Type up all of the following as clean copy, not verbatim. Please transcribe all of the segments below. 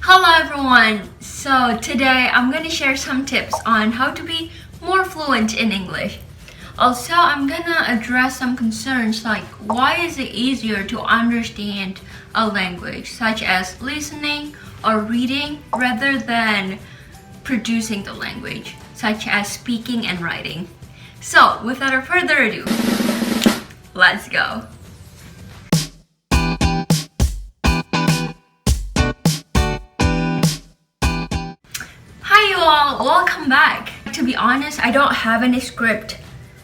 Hello everyone! So today I'm going to share some tips on how to be more fluent in English. Also, I'm going to address some concerns like why is it easier to understand a language such as listening or reading rather than producing the language such as speaking and writing. So without further ado, let's go! Welcome back. To be honest, I don't have any script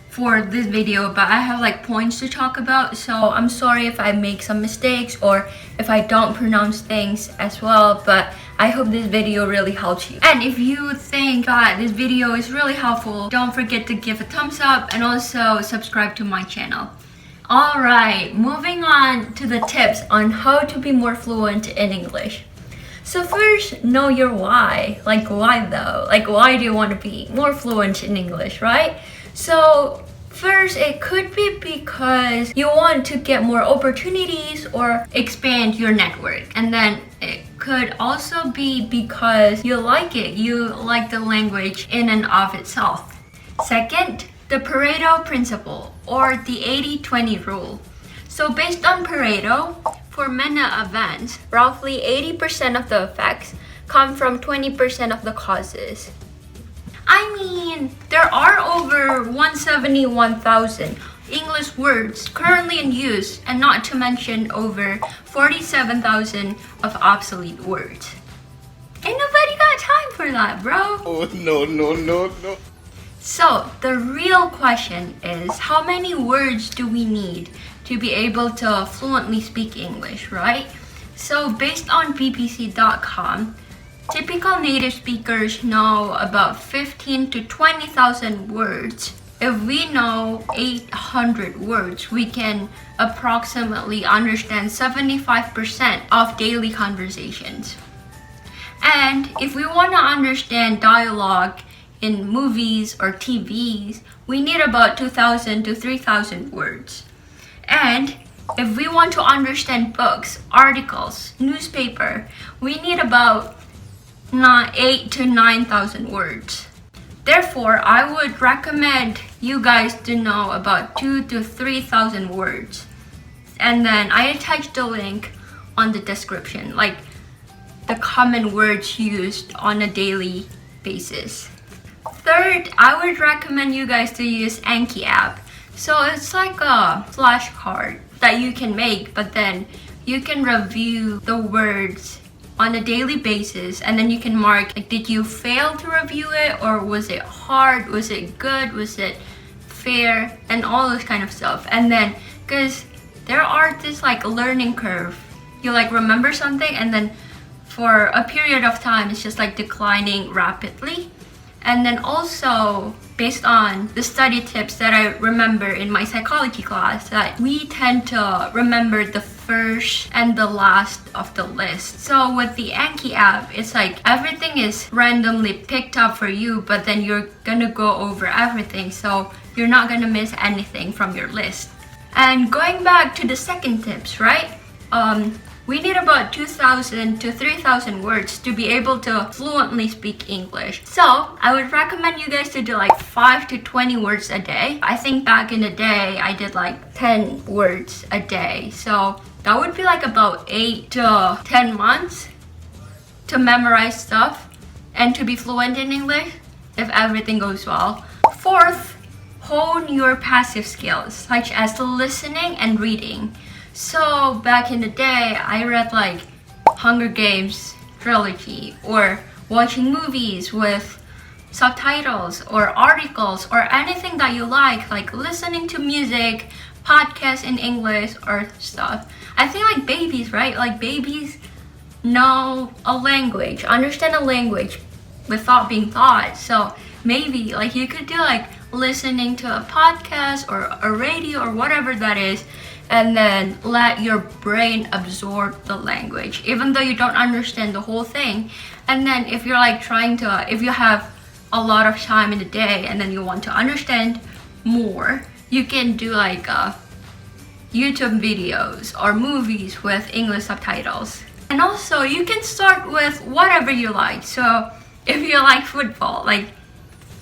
for this video, but I have like points to talk about, so I'm sorry if I make some mistakes or if I don't pronounce things as well, but I hope this video really helps you. And if you think that this video is really helpful, don't forget to give a thumbs up and also subscribe to my channel. Alright, moving on to the tips on how to be more fluent in English. So first, know your why. Like why though? Like why do you want to be more fluent in English, right? So first, it could be because you want to get more opportunities or expand your network. And then it could also be because you like it. You like the language in and of itself. Second, the Pareto principle or the 80-20 rule. So based on Pareto, for many events, roughly 80% of the effects come from 20% of the causes. I mean, there are over 171,000 English words currently in use, and not to mention over 47,000 of obsolete words. Ain't nobody got time for that, bro. Oh, no. So, the real question is, how many words do we need to be able to fluently speak English, right? So, based on bbc.com, typical native speakers know about 15 to 20,000 words. If we know 800 words, we can approximately understand 75% of daily conversations. And if we want to understand dialogue in movies or TVs, we need about 2,000 to 3,000 words. And if we want to understand books, articles, newspaper, we need about 8 to 9,000 words. Therefore, I would recommend you guys to know about 2 to 3,000 words. And then I attached the link on the description, like the common words used on a daily basis. Third, I would recommend you guys to use Anki app. So it's like a flashcard that you can make, but then you can review the words on a daily basis, and then you can mark like, did you fail to review it, or was it hard, was it good, was it fair, and all this kind of stuff. And then because there are this like learning curve, you like remember something and then for a period of time it's just like declining rapidly. And then also, based on the study tips that I remember in my psychology class, that we tend to remember the first and the last of the list. So with the Anki app, it's like everything is randomly picked up for you, but then you're gonna go over everything, so you're not gonna miss anything from your list. And going back to the second tips, right? We need about 2,000 to 3,000 words to be able to fluently speak English. So I would recommend you guys to do like 5 to 20 words a day. I think back in the day, I did like 10 words a day. So that would be like about 8 to 10 months to memorize stuff and to be fluent in English if everything goes well. Fourth, hone your passive skills such as listening and reading. So back in the day, I read like Hunger Games trilogy, or watching movies with subtitles or articles or anything that you like listening to music, podcasts in English or stuff. I think like babies, right? Like babies know a language, understand a language without being taught. So maybe like you could do like listening to a podcast or a radio or whatever that is, and then let your brain absorb the language, even though you don't understand the whole thing. And then if you're like if you have a lot of time in the day and then you want to understand more, you can do like YouTube videos or movies with English subtitles. And also, you can start with whatever you like. So if you like football, like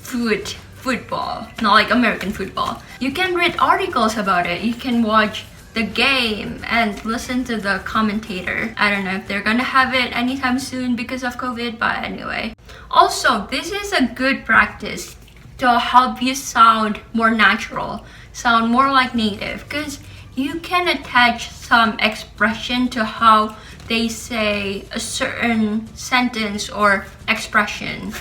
football, not like American football, you can read articles about it. You can watch the game and listen to the commentator. I don't know if they're gonna have it anytime soon because of COVID, but anyway. Also, this is a good practice to help you sound more natural, sound more like native, because you can attach some expression to how they say a certain sentence or expression.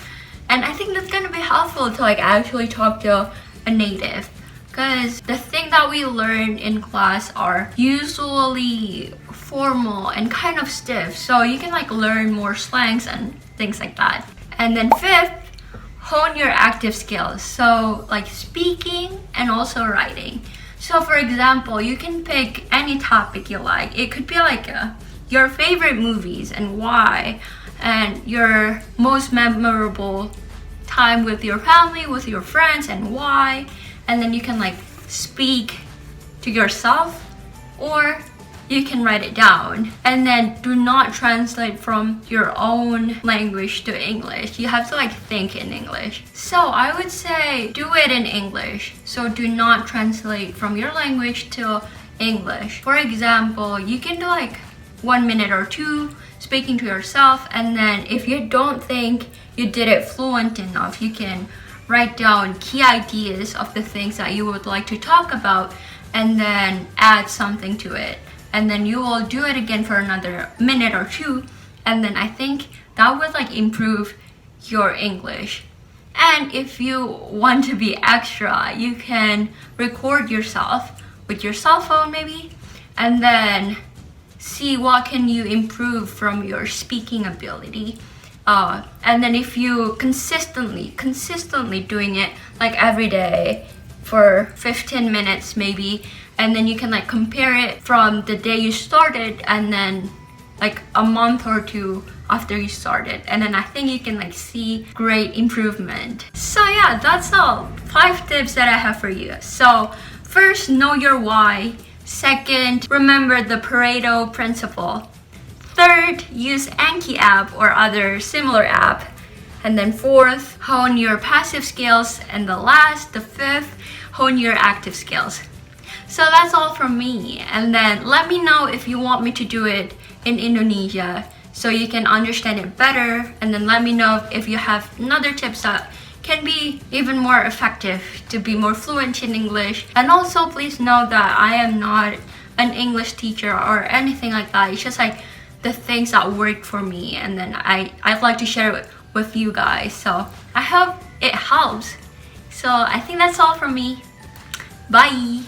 And I think that's gonna be helpful to like actually talk to a native, because the thing that we learn in class are usually formal and kind of stiff, so you can like learn more slangs and things like that. And then fifth, hone your active skills, so like speaking and also writing. So for example, you can pick any topic you like. It could be like your favorite movies and why, and your most memorable time with your family, with your friends, and why. And then you can like speak to yourself, or you can write it down. And then do not translate from your own language to English. You have to like think in English. So I would say do it in English. So do not translate from your language to English. For example, you can do like 1 minute or 2 speaking to yourself, and then if you don't think you did it fluent enough, you can write down key ideas of the things that you would like to talk about and then add something to it. And then you will do it again for another minute or 2, and then I think that would like improve your English. And if you want to be extra, you can record yourself with your cell phone maybe, and then see what can you improve from your speaking ability. And then if you consistently doing it like every day for 15 minutes maybe, and then you can like compare it from the day you started and then like a month or 2 after you started, and then I think you can like see great improvement. So yeah, that's all 5 tips that I have for you. So first, know your why. Second, remember the Pareto principle. Third, use Anki app or other similar app. And then fourth, hone your passive skills. And the fifth, hone your active skills. So that's all from me. And then let me know if you want me to do it in Indonesia so you can understand it better. And then let me know if you have another tips that can be even more effective to be more fluent in English. And also please know that I am not an English teacher or anything like that. It's just like the things that work for me, and then I'd like to share it with you guys. So I hope it helps. So I think that's all from me. Bye.